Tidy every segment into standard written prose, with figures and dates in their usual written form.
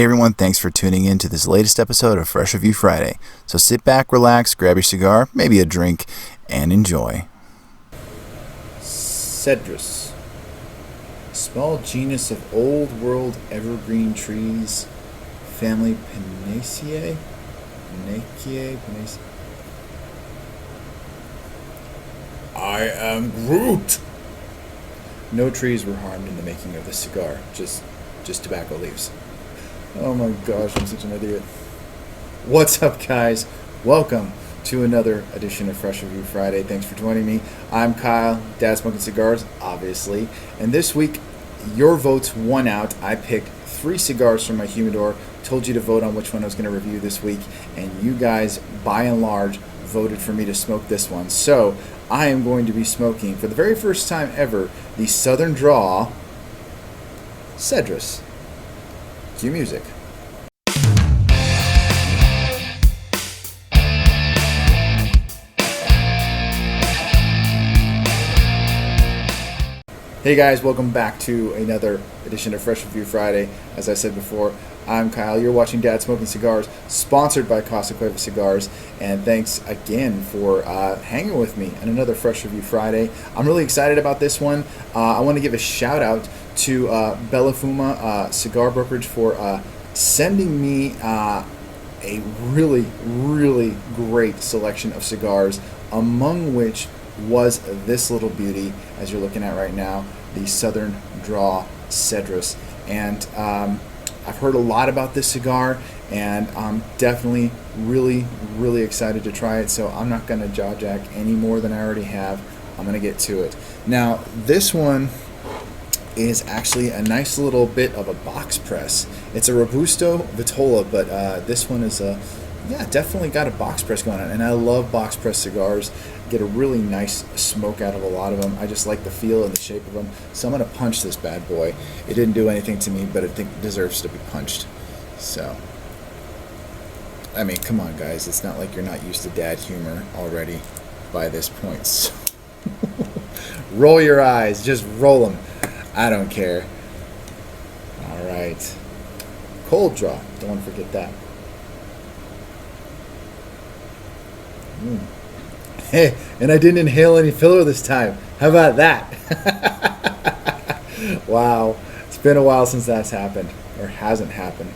Hey everyone, thanks for tuning in to this latest episode of Fresh Review Friday. So sit back, relax, grab your cigar, maybe a drink, and enjoy. Cedrus, a small genus of old world evergreen trees, family Pinaceae. I am Groot! No trees were harmed in the making of this cigar, just tobacco leaves. Oh my gosh, I'm such an idiot. What's up, guys? Welcome to another edition of Fresh Review Friday. Thanks for joining me. I'm Kyle, Dad Smoking Cigars, obviously. And this week, your votes won out. I picked 3 cigars from my humidor, told you to vote on which one I was going to review this week, and you guys, by and large, voted for me to smoke this one. So, I am going to be smoking, for the very first time ever, the Southern Draw Cedrus. Cue music. Hey guys, welcome back to another edition of Fresh Review Friday. As I said before, I'm Kyle. You're watching Dad Smoking Cigars, sponsored by Casa Cueva Cigars. And thanks again for hanging with me on another Fresh Review Friday. I'm really excited about this one. I want to give a shout out to Bella Fuma cigar brokerage for sending me a really, really great selection of cigars, among which was this little beauty, as you're looking at right now, the Southern Draw Cedrus. And I've heard a lot about this cigar, and I'm definitely really, really excited to try it, so I'm not going to jaw jack any more than I already have. I'm going to get to it. Now, this one is actually a nice little bit of a box press. It's a Robusto Vitola, but this one is definitely got a box press going on, and I love box press cigars. Get a really nice smoke out of a lot of them. I just like the feel and the shape of them. So I'm going to punch this bad boy. It didn't do anything to me, but I think it deserves to be punched. So, I mean, come on, guys. It's not like you're not used to dad humor already by this point. So roll your eyes. Just roll them. I don't care. All right. Cold draw. Don't want to forget that. Hey, and I didn't inhale any filler this time. How about that? Wow. It's been a while since that's happened. Or hasn't happened.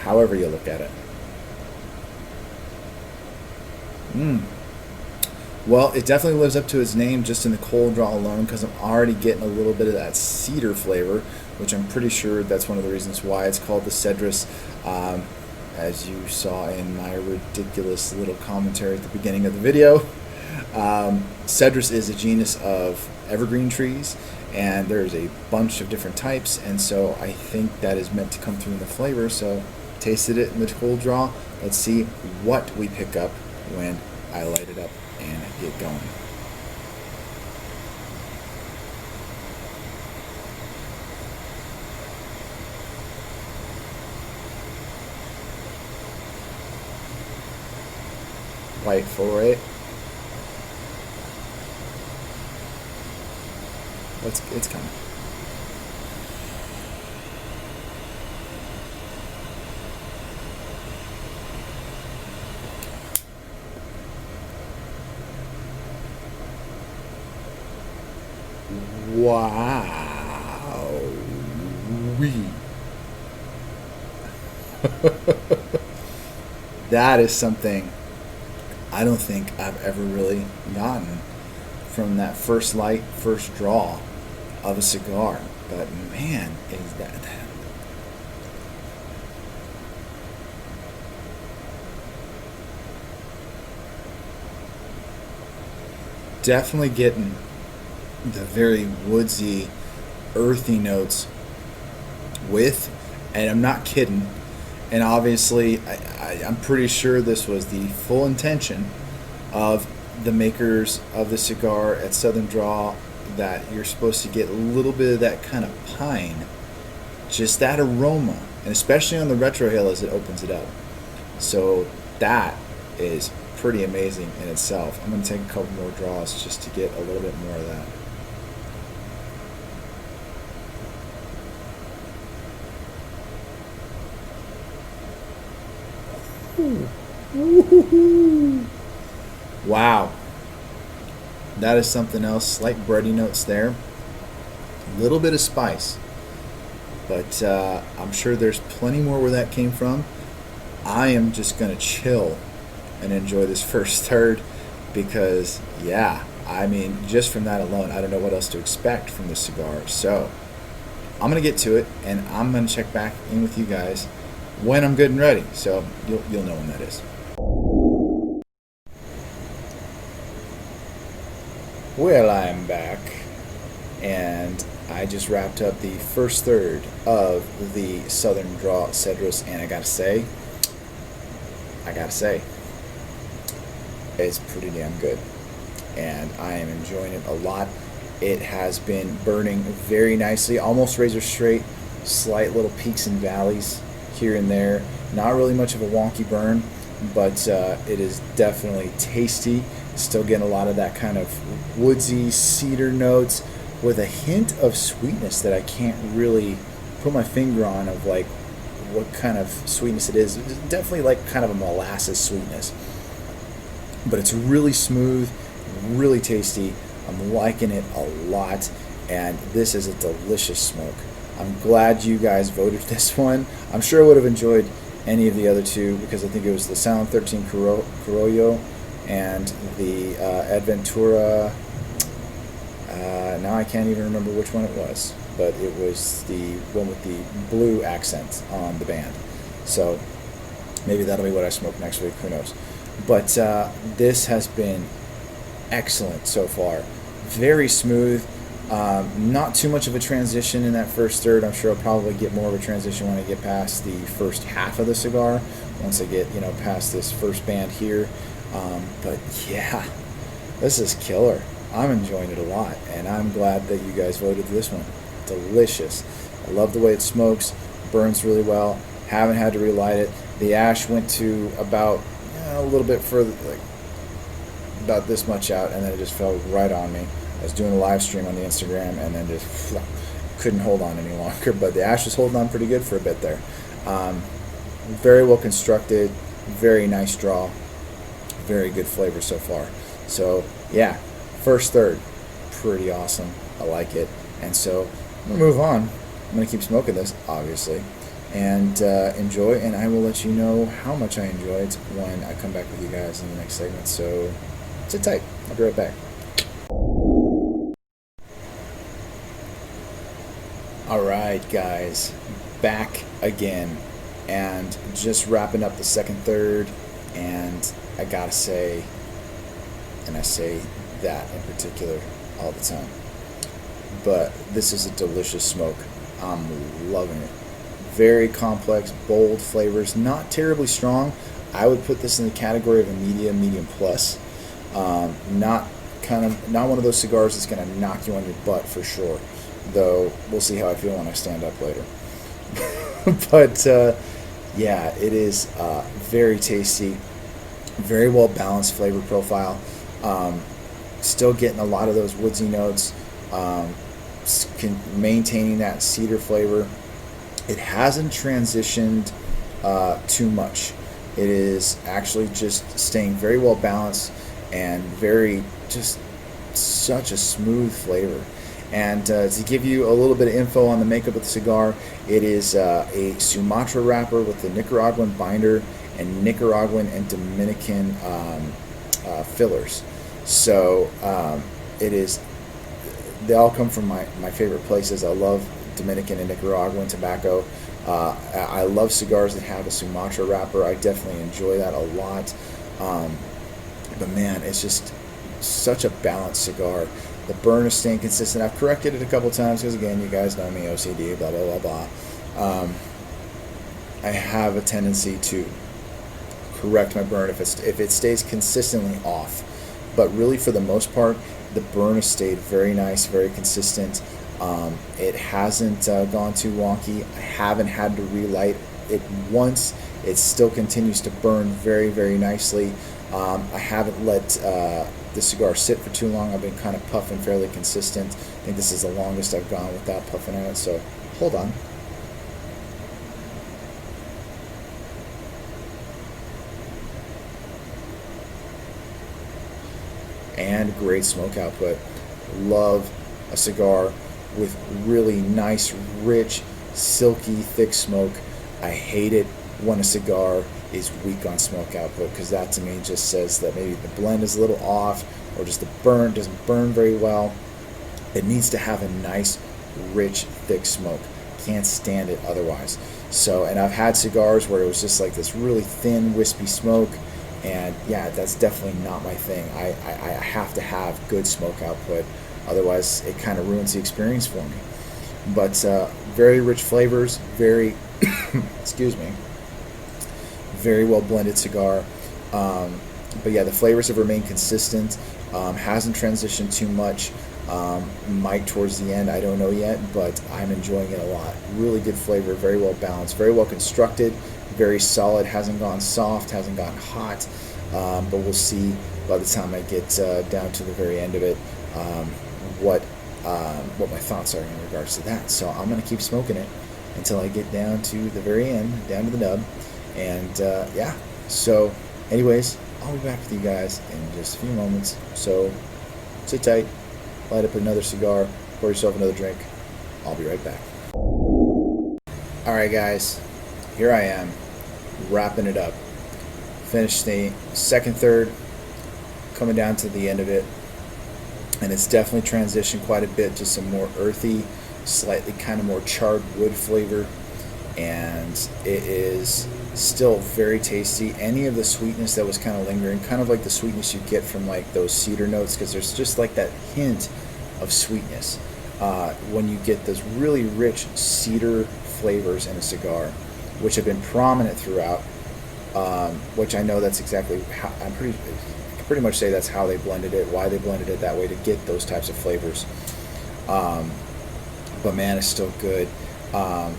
However you look at it. Well, it definitely lives up to its name just in the cold draw alone, because I'm already getting a little bit of that cedar flavor, which I'm pretty sure that's one of the reasons why it's called the Cedrus. As you saw in my ridiculous little commentary at the beginning of the video. Cedrus is a genus of evergreen trees, and there's a bunch of different types, and so I think that is meant to come through in the flavor. So tasted it in the cold draw. Let's see what we pick up when I light it up and get going. Wait for it. It's coming. Wow. That is something I don't think I've ever really gotten from that first light, first draw of a cigar. But man, is that definitely getting the very woodsy, earthy notes with, and I'm not kidding, and obviously I'm pretty sure this was the full intention of the makers of the cigar at Southern Draw, that you're supposed to get a little bit of that kind of pine, just that aroma, and especially on the retrohale as it opens it up. So that is pretty amazing in itself. I'm going to take a couple more draws just to get a little bit more of that. Woo-hoo-hoo. Wow. That is something else. Slight bready notes there. A little bit of spice. But I'm sure there's plenty more where that came from. I am just going to chill and enjoy this first third because, yeah, I mean, just from that alone, I don't know what else to expect from this cigar. So I'm going to get to it, and I'm going to check back in with you guys when I'm good and ready. So you'll know when that is. Well, I'm back, and I just wrapped up the first third of the Southern Draw Cedrus, and I gotta say, it's pretty damn good, and I am enjoying it a lot. It has been burning very nicely, almost razor straight, slight little peaks and valleys here and there. Not really much of a wonky burn, but it is definitely tasty. Still getting a lot of that kind of woodsy cedar notes with a hint of sweetness that I can't really put my finger on of like what kind of sweetness it is. It's definitely like kind of a molasses sweetness, but it's really smooth, really tasty. I'm liking it a lot, and this is a delicious smoke. I'm glad you guys voted this one. I'm sure I would have enjoyed any of the other two because I think it was the Sound 13 Corojo and the Adventura. Now I can't even remember which one it was, but it was the one with the blue accent on the band. So maybe that'll be what I smoke next week, who knows. But this has been excellent so far. Very smooth. Not too much of a transition in that first third. I'm sure I'll probably get more of a transition when I get past the first half of the cigar, once I get past this first band here. But yeah, this is killer. I'm enjoying it a lot, and I'm glad that you guys voted this one. Delicious. I love the way it smokes, burns really well. Haven't had to relight it. The ash went to about a little bit further, like about this much out, and then it just fell right on me. I was doing a live stream on the Instagram, and then just couldn't hold on any longer. But the ash was holding on pretty good for a bit there. Very well constructed, very nice draw, very good flavor so far. So yeah, first third, pretty awesome. I like it, and so I'm gonna move on. I'm gonna keep smoking this, obviously, and enjoy. And I will let you know how much I enjoyed when I come back with you guys in the next segment. So sit tight. I'll be right back. Alright guys, back again, and just wrapping up the second third, and I gotta say, and I say that in particular all the time, but this is a delicious smoke. I'm loving it. Very complex, bold flavors, not terribly strong. I would put this in the category of a medium plus. Not one of those cigars that's gonna knock you on your butt for sure. Though we'll see how I feel when I stand up later. But yeah, it is very tasty, very well balanced flavor profile. Still getting a lot of those woodsy notes, maintaining that cedar flavor. It hasn't transitioned too much. It is actually just staying very well balanced and very just such a smooth flavor. And to give you a little bit of info on the makeup of the cigar, it is a Sumatra wrapper with the Nicaraguan binder and Nicaraguan and Dominican fillers. So it is. They all come from my favorite places. I love Dominican and Nicaraguan tobacco. I love cigars that have a Sumatra wrapper. I definitely enjoy that a lot. But man, it's just such a balanced cigar. The burn is staying consistent. I've corrected it a couple times because, again, you guys know me, OCD, blah, blah, blah, blah. I have a tendency to correct my burn if it stays consistently off. But really, for the most part, the burn has stayed very nice, very consistent. It hasn't gone too wonky. I haven't had to relight it once. It still continues to burn very, very nicely. I haven't let the cigar sit for too long. I've been kind of puffing fairly consistent. I think this is the longest I've gone without puffing on it, so hold on. and great smoke output. Love a cigar with really nice, rich, silky, thick smoke. I hate it when a cigar is weak on smoke output, because that to me just says that maybe the blend is a little off, or just the burn doesn't burn very well. It needs to have a nice, rich, thick smoke. Can't stand it otherwise. So, and I've had cigars where it was just like this really thin, wispy smoke, and yeah, that's definitely not my thing. I have to have good smoke output, otherwise it kind of ruins the experience for me. But very rich flavors, very, excuse me, very well blended cigar. But yeah, the flavors have remained consistent. Hasn't transitioned too much. Might towards the end, I don't know yet, but I'm enjoying it a lot. Really good flavor, very well balanced, very well constructed, very solid. Hasn't gone soft, hasn't gone hot, but we'll see by the time I get down to the very end of it what my thoughts are in regards to that. So I'm going to keep smoking it until I get down to the very end, down to the nub, and yeah. So anyways, I'll be back with you guys in just a few moments. So sit tight, light up another cigar, pour yourself another drink. I'll be right back. Alright guys, here I am, wrapping it up. Finished the second third, coming down to the end of it, and it's definitely transitioned quite a bit to some more earthy, slightly kind of more charred wood flavor, and it is still very tasty. Any of the sweetness that was kind of lingering, kind of like the sweetness you get from like those cedar notes, because there's just like that hint of sweetness when you get those really rich cedar flavors in a cigar, which have been prominent throughout, which I know that's exactly how I can pretty much say that's how they blended it, why they blended it that way, to get those types of flavors. But man, it's still good.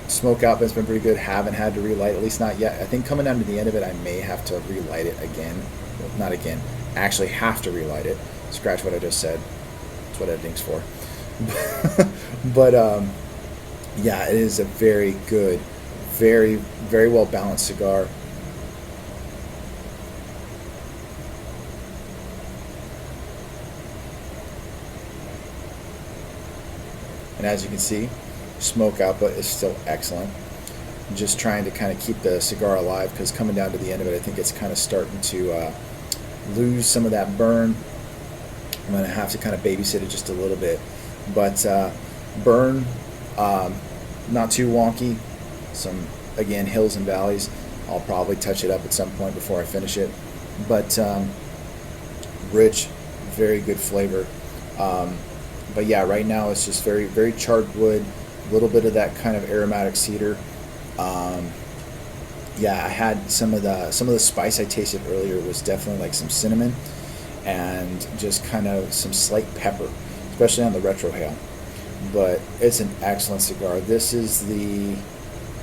Smoke output's been pretty good. Haven't had to relight, at least not yet. I think coming down to the end of it, I may have to relight it again. Well, not again. Actually have to relight it. Scratch what I just said. That's what editing's for. But yeah, it is a very good, very, very well balanced cigar. And as you can see, smoke output is still excellent. I'm just trying to kind of keep the cigar alive, because coming down to the end of it, I think it's kind of starting to lose some of that burn. I'm going to have to kind of babysit it just a little bit. But burn, not too wonky. Some, again, hills and valleys. I'll probably touch it up at some point before I finish it. But rich, very good flavor. But yeah, right now it's just very, very charred wood, a little bit of that kind of aromatic cedar. Yeah, I had some of the spice I tasted earlier was definitely like some cinnamon and just kind of some slight pepper, especially on the retrohale. But it's an excellent cigar. This is the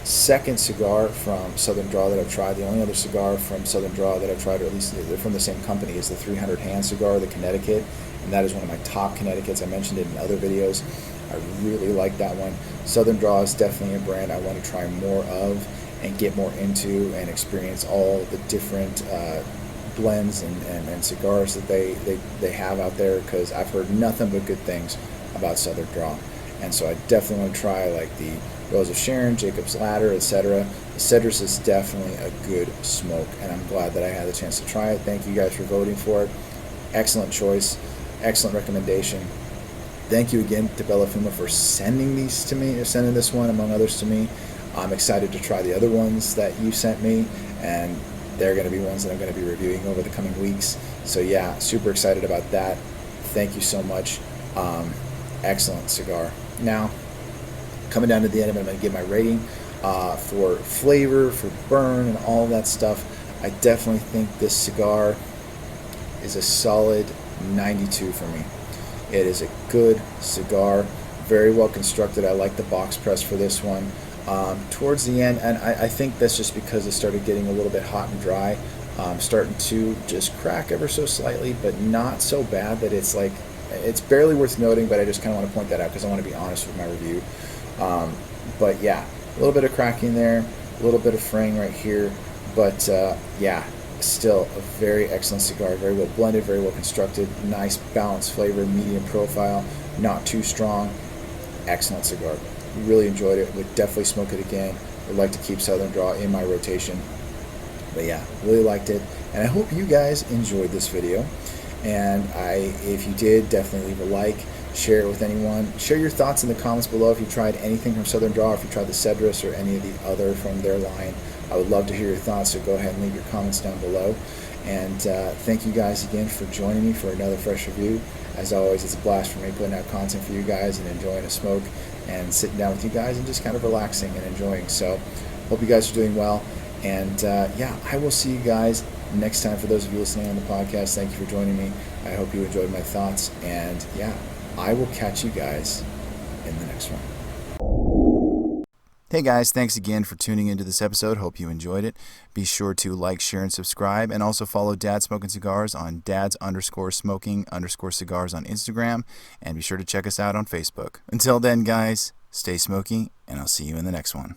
second cigar from Southern Draw that I've tried. The only other cigar from Southern Draw that I've tried, or at least they're from the same company, is the 300 hand cigar, the Connecticut. And that is one of my top Connecticut's. I mentioned it in other videos. I really like that one. Southern Draw is definitely a brand I want to try more of and get more into and experience all the different blends and cigars that they have out there, because I've heard nothing but good things about Southern Draw. And so I definitely want to try like the Rose of Sharon, Jacob's Ladder, etc. The Cedrus is definitely a good smoke, and I'm glad that I had the chance to try it. Thank you guys for voting for it. Excellent choice. Excellent recommendation. Thank you again to Bella Fuma for sending these to me, or sending this one among others to me. I'm excited to try the other ones that you sent me, and they're going to be ones that I'm going to be reviewing over the coming weeks. So yeah, super excited about that. Thank you so much. Excellent cigar. Now, coming down to the end of it, I'm going to give my rating for flavor, for burn, and all that stuff. I definitely think this cigar is a solid 92 for me. It is a good cigar, very well constructed. I like the box press for this one. Towards the end, and I think that's just because it started getting a little bit hot and dry, starting to just crack ever so slightly, but not so bad that it's like, it's barely worth noting, but I just kind of want to point that out because I want to be honest with my review. But yeah, a little bit of cracking there, a little bit of fraying right here, but yeah, still a very excellent cigar, very well blended, very well constructed, nice balanced flavor, medium profile, not too strong, excellent cigar. Really enjoyed it, would definitely smoke it again, would like to keep Southern Draw in my rotation. But yeah, really liked it, and I hope you guys enjoyed this video. And if you did, definitely leave a like, share it with anyone. Share your thoughts in the comments below if you tried anything from Southern Draw, or if you tried the Cedrus or any of the other from their line. I would love to hear your thoughts, so go ahead and leave your comments down below. And thank you guys again for joining me for another fresh review. As always, it's a blast for me putting out content for you guys and enjoying a smoke and sitting down with you guys and just kind of relaxing and enjoying. So hope you guys are doing well. And yeah, I will see you guys next time. For those of you listening on the podcast, thank you for joining me. I hope you enjoyed my thoughts. And yeah, I will catch you guys in the next one. Hey guys, thanks again for tuning into this episode. Hope you enjoyed it. Be sure to like, share, and subscribe, and also follow Dad Smoking Cigars on dads_smoking_cigars on Instagram, and be sure to check us out on Facebook. Until then, guys, stay smoky, and I'll see you in the next one.